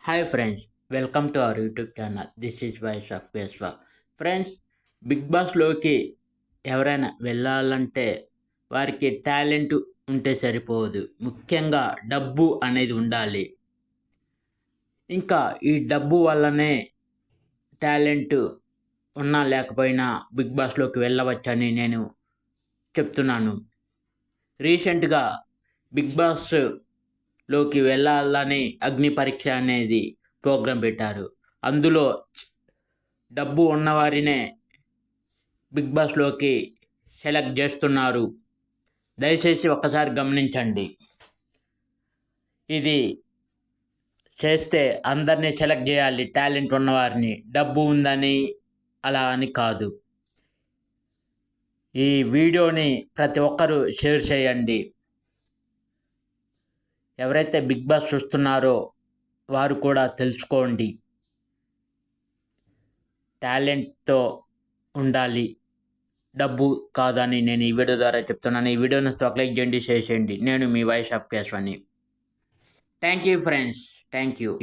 Hi friends, welcome to our YouTube channel. This is voice of Keshava. Friends, big బాస్లోకి ఎవరైనా వెళ్ళాలంటే వారికి talent ఉంటే సరిపోదు, ముఖ్యంగా డబ్బు అనేది ఉండాలి. ఇంకా ఈ డబ్బు వల్లనే టాలెంట్ ఉన్నా లేకపోయినా బిగ్ బాస్లోకి వెళ్ళవచ్చని నేను చెప్తున్నాను. రీసెంట్గా బిగ్ బాస్లోకి వెళ్ళాలని అగ్ని పరీక్ష అనేది ప్రోగ్రాం పెట్టారు. అందులో డబ్బు ఉన్నవారినే బిగ్ బాస్లోకి సెలెక్ట్ చేస్తున్నారు. దయచేసి ఒక్కసారి గమనించండి. ఇది చేస్తే అందరినీ సెలెక్ట్ చేయాలి, టాలెంట్ ఉన్నవారిని. డబ్బు ఉందని అలా అని కాదు. ఈ వీడియోని ప్రతి ఒక్కరూ షేర్ చేయండి. ఎవరైతే బిగ్ బాస్ చూస్తున్నారో వారు కూడా తెలుసుకోండి. టాలెంట్తో ఉండాలి, డబ్బు కాదని నేను ఈ వీడియో ద్వారా చెప్తున్నాను. ఈ వీడియోని ఒక లైక్ చేయండి, షేర్ చేయండి. నేను మీ వాయిస్ ఆఫ్ కేశవని. Thank you friends, thank you.